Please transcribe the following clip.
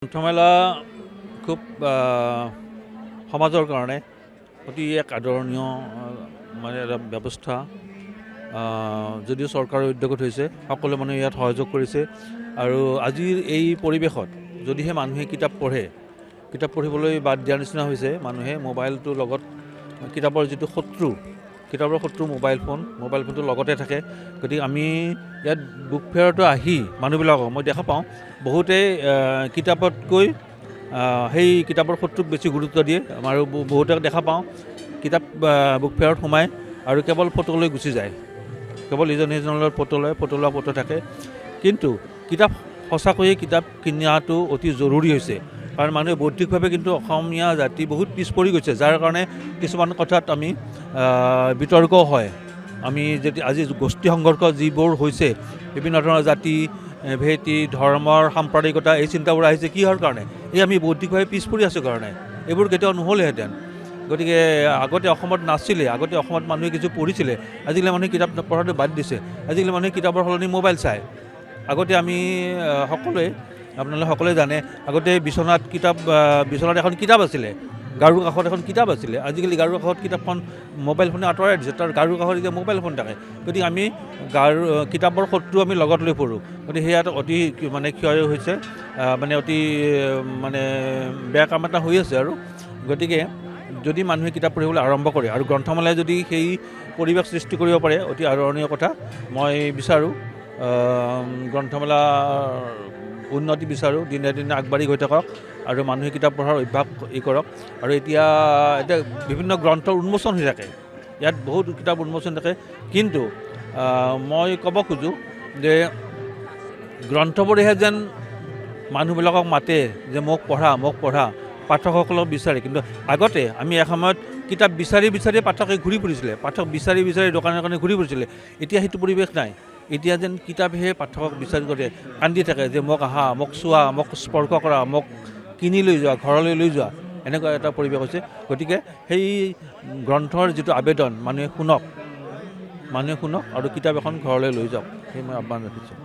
গ্ৰন্থমেলা খুব সমাজৰ কাৰণে অতি এক আদৰণীয় মানে এটা ব্যৱস্থা। যদিও চৰকাৰৰ উদ্যোগত হৈছে, সকলো মানুহে ইয়াত সহযোগ কৰিছে। আৰু আজিৰ এই পৰিৱেশত যদিহে মানুহে কিতাপ পঢ়িবলৈ বাদ দিয়াৰ নিচিনা হৈছে, মানুহে মোবাইলটোৰ লগত কিতাপৰ যিটো কিতাপৰ শত্ৰু মোবাইল ফোনটো লগতে থাকে। গতিকে আমি ইয়াত বুক ফেয়াৰতো আহি মানুহবিলাকক মই দেখা পাওঁ, বহুতেই কিতাপতকৈ সেই কিতাপৰ শত্ৰুক বেছি গুৰুত্ব দিয়ে। আৰু বহুতক দেখা পাওঁ কিতাপ বুক ফেয়াৰত সোমায় আৰু কেৱল ফটো লৈ গুচি যায়, কেৱল ইজন সিজনৰ ফটো লোৱা থাকে। কিন্তু সঁচাকৈয়ে কিতাপ কিনাটো অতি জৰুৰী হৈছে, কাৰণ মানুহে বৌদ্ধিকভাৱে কিন্তু অসমীয়া জাতি বহুত পিছ পৰি গৈছে, যাৰ কাৰণে কিছুমান কথাত আমি বিতৰ্ক হয়। আমি যদি আজি গোষ্ঠী সংঘৰ্ষ যিবোৰ হৈছে, বিভিন্ন ধৰণৰ জাতি ভেটি ধৰ্মৰ সাম্প্ৰদায়িকতা, এই চিন্তাবোৰ আহিছে কিহৰ কাৰণে? এই আমি বৌদ্ধিকভাৱে পিছ পৰি আছোঁ কাৰণে। এইবোৰ কেতিয়াও নহ'লেহেঁতেন। গতিকে আগতে অসমত নাছিলে, আগতে অসমত মানুহে কিছু পঢ়িছিলে, আজিকালি মানুহে কিতাপ পঢ়াটো বাদ দিছে। আজিকালি মানুহে কিতাপৰ সলনি মোবাইল চায়। আগতে আমি আপোনালোকে সকলোৱে জানে, আগতে বিচনাত এখন কিতাপ আছিলে, গাৰুৰ কাষত এখন কিতাপ আছিলে। আজিকালি গাৰুৰ কাষত কিতাপখন মোবাইল ফোনে আঁতৰাই দিছে, তাৰ গাৰুৰ কাষত এতিয়া মোবাইল ফোন থাকে। গতিকে আমি কিতাপৰ শত্ৰু আমি লগত লৈ পঢ়োঁ। গতিকে সেয়াত অতি ক্ষয় হৈছে, অতি বেয়া কাম এটা হৈ আছে। আৰু গতিকে যদি মানুহে কিতাপ পঢ়িবলৈ আৰম্ভ কৰে আৰু গ্ৰন্থমেলাই যদি সেই পৰিৱেশ সৃষ্টি কৰিব পাৰে, অতি আদৰণীয় কথা। মই বিচাৰোঁ গ্ৰন্থমেলা উন্নতি বিচাৰোঁ, দিনে দিনে আগবাঢ়ি গৈ থাকক আৰু মানুহে কিতাপ পঢ়াৰ অভ্যাস কৰক। আৰু এতিয়া বিভিন্ন গ্ৰন্থৰ উন্মোচন হৈ থাকে, ইয়াত বহুত কিতাপ উন্মোচন থাকে। কিন্তু মই ক'ব খোজোঁ যে গ্ৰন্থবোৰেহে যেন মানুহবিলাকক মাতে যে মোক পঢ়া পাঠকসকলক বিচাৰে। কিন্তু আগতে আমি এসময়ত কিতাপ বিচাৰি পাঠকে ঘূৰি ফুৰিছিলে, পাঠক বিচাৰি দোকানে ঘূৰি ফুৰিছিলে। এতিয়া সেইটো পৰিৱেশ নাই। এতিয়া যেন কিতাপেহে পাঠকক বিচাৰি কৰে, কান্দি থাকে যে মোক আহা, মোক চোৱা, মোক স্পৰ্শ কৰা, মোক কিনি লৈ যোৱা, ঘৰলৈ লৈ যোৱা, এনেকুৱা এটা পৰিৱেশ হৈছে। গতিকে সেই গ্ৰন্থৰ যিটো আবেদন মানুহে শুনক আৰু কিতাপ এখন ঘৰলৈ লৈ যাওক, সেই মই আহ্বান ৰাখিছোঁ।